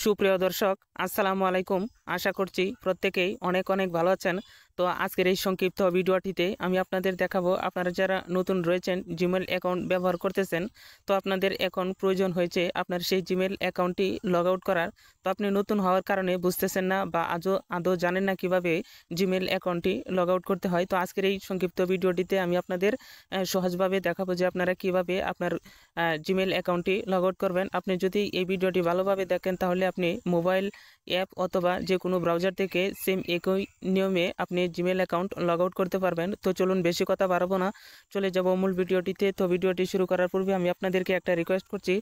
সুপ্রিয় দর্শক, আসসালামু আলাইকুম। আশা করছি প্রত্যেকেই অনেক অনেক ভালো আছেন। তো আজকের এই সংক্ষিপ্ত ভিডিওটিতে আমি আপনাদের দেখাবো, আপনারা যারা নতুন রয়েছেন, জিমেল অ্যাকাউন্ট ব্যবহার করতেছেন, তো আপনাদের এখন প্রয়োজন হয়েছে আপনার সেই জিমেল অ্যাকাউন্টটি লগ আউট করার। তো আপনি নতুন হওয়ার কারণে বুঝতেছেন না বা আদৌ জানেন না কিভাবে জিমেল অ্যাকাউন্টটি লগ আউট করতে হয়। তো আজকের এই সংক্ষিপ্ত ভিডিওটিতে আমি আপনাদের সহজভাবে দেখাবো যে আপনারা কিভাবে আপনার জিমেল অ্যাকাউন্টটি লগ আউট করবেন। আপনি যদি এই ভিডিওটি ভালোভাবে দেখেন তাহলে আপনি মোবাইল অ্যাপ অথবা যে কোনো ব্রাউজার থেকে সেম একই নিয়মে আপনি জিমেল অ্যাকাউন্ট লগ আউট করতে পারবেন। তো চলুন বেশি কথা বাড়াবো না, চলে যাব মূল ভিডিওটিতে। তো ভিডিওটি শুরু করার পূর্বে আমি আপনাদেরকে একটা রিকোয়েস্ট করছি,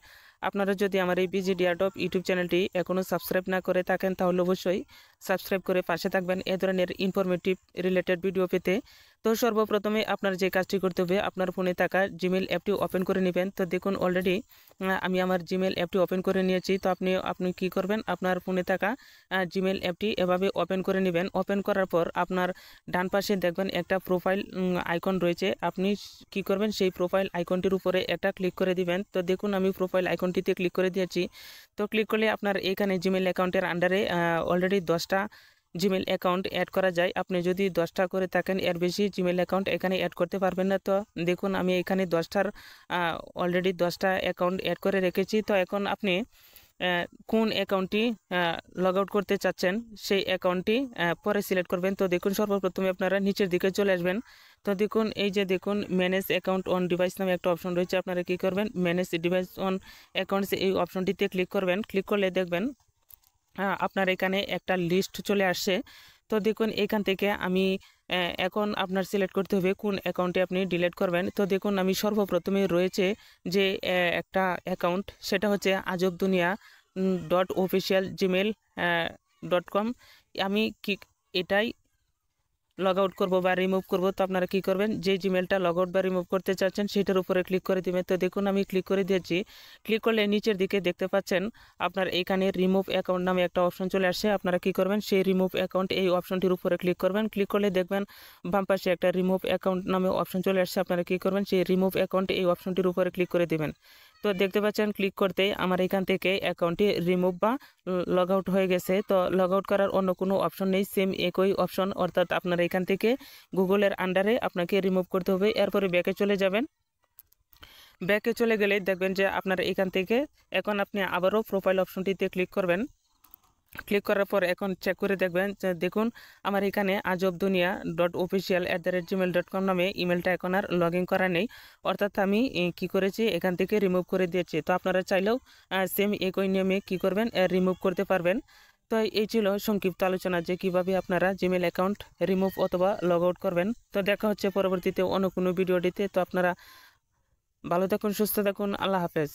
আপনারা যদি আমার এই বিজিডি আর্ট অফ ইউটিউব চ্যানেলটি এখনও সাবস্ক্রাইব না করে থাকেন তাহলে অবশ্যই সাবস্ক্রাইব করে পাশে থাকবেন এ ধরনের ইনফরমেটিভ রিলেটেড ভিডিও পেতে। তো সর্বপ্রথমে আপনার যে কাজটি করতে হবে, আপনার ফোনে থাকা জিমেল অ্যাপটি ওপেন করে নেবেন। তো দেখুন অলরেডি আমি আমার জিমেল অ্যাপটি ওপেন করে নিয়েছি। তো আপনি কি করবেন, আপনার ফোনে থাকা জিমেল অ্যাপটি এভাবে ওপেন করে নেবেন। ওপেন করার পর আপনার ডান পাশে দেখবেন একটা প্রোফাইল আইকন রয়েছে। আপনি কি করবেন, সেই প্রোফাইল আইকনটির উপরে একটা ক্লিক করে দিবেন। তো দেখুন আমি প্রোফাইল আইকনটিতে ক্লিক করে দিয়েছি। তো ক্লিক করলে আপনার এখানে জিমেল অ্যাকাউন্টের আন্ডারে অলরেডি 10টা জিমেল অ্যাকাউন্ট অ্যাড করা যায়। আপনি যদি 10টা করে থাকেন, এর বেশি জিমেল অ্যাকাউন্ট এখানে অ্যাড করতে পারবেন না। তো দেখুন আমি এখানে 10টার অলরেডি 10টা অ্যাকাউন্ট অ্যাড করে রেখেছি। তো এখন আপনি কোন অ্যাকাউন্টটি লগ আউট করতে চাচ্ছেন সেই অ্যাকাউন্টটি পরে সিলেক্ট করবেন। তো দেখুন সর্বপ্রথমে আপনারা নিচের দিকে চলে আসবেন। তো দেখুন এই যে দেখুন ম্যানেজ অ্যাকাউন্ট অন ডিভাইস নামে একটা অপশন রয়েছে। আপনারা কি করবেন, ম্যানেজ ডিভাইস অন অ্যাকাউন্টস এই অপশনটিতে ক্লিক করবেন। ক্লিক করলে দেখবেন আপনার এখানে একটা লিস্ট চলে আসছে। তো দেখুন এখান থেকে আমি এখন আপনার সিলেক্ট করতে হবে কোন অ্যাকাউন্টে আপনি ডিলিট করবেন। তো দেখুন আমি সর্বপ্রথমে রয়েছে যে একটা অ্যাকাউন্ট, সেটা হচ্ছে আজব দুনিয়া .official@gmail.com। আমি কি এটাই লগ আউট করবো বা রিমুভ করবো। তো আপনারা কি করবেন, যে জিমেলটা লগ আউট বা রিমুভ করতে চাচ্ছেন সেটার উপরে ক্লিক করে দিবেন। তো দেখুন আমি ক্লিক করে দিয়েছি। ক্লিক করলে নিচের দিকে দেখতে পাচ্ছেন আপনার এখানে রিমুভ অ্যাকাউন্ট নামে একটা অপশন চলে আসছে। আপনারা কি করবেন, সেই রিমুভ অ্যাকাউন্ট এই অপশনটির উপরে ক্লিক করবেন। ক্লিক করলে দেখবেন বাম পাশে একটা রিমুভ অ্যাকাউন্ট নামে অপশন চলে আসছে। আপনারা কি করবেন, সেই রিমুভ অ্যাকাউন্ট এই অপশনটির উপরে ক্লিক করে দিবেন। তো দেখতে পাচ্ছেন ক্লিক করতেই আমার এখান থেকে অ্যাকাউন্টটি রিমুভ বা লগ আউট হয়ে গেছে। তো লগ আউট করার অন্য কোনো অপশন নেই, সেম একই অপশন, অর্থাৎ আপনারা এখান থেকে গুগলের আন্ডারে আপনাকে রিমুভ করতে হবে। এরপরে ব্যাকে চলে যাবেন। ব্যাকে চলে গেলে দেখবেন যে আপনার এখান থেকে এখন আপনি আবারও প্রোফাইল অপশনটিতে ক্লিক করবেন। ক্লিক করার পর এখন চেক করে দেখবেন যে দেখুন আমার এখানে আজব দুনিয়া .official@gmail.com নামে ইমেলটা এখন আর লগ ইন করা নেই, অর্থাৎ আমি কি করেছি এখান থেকে রিমুভ করে দিয়েছি। তো আপনারা চাইলেও সেম একই নিয়মে কি করবেন, রিমুভ করতে পারবেন। তো এই ছিল সংক্ষিপ্ত আলোচনা যে কিভাবে আপনারা জিমেল অ্যাকাউন্ট রিমুভ অথবা লগ আউট করবেন। তো দেখা হচ্ছে পরবর্তীতে অন্য কোনো ভিডিওটিতে। তো আপনারা ভালো থাকুন, সুস্থ থাকুন, আল্লাহ হাফেজ।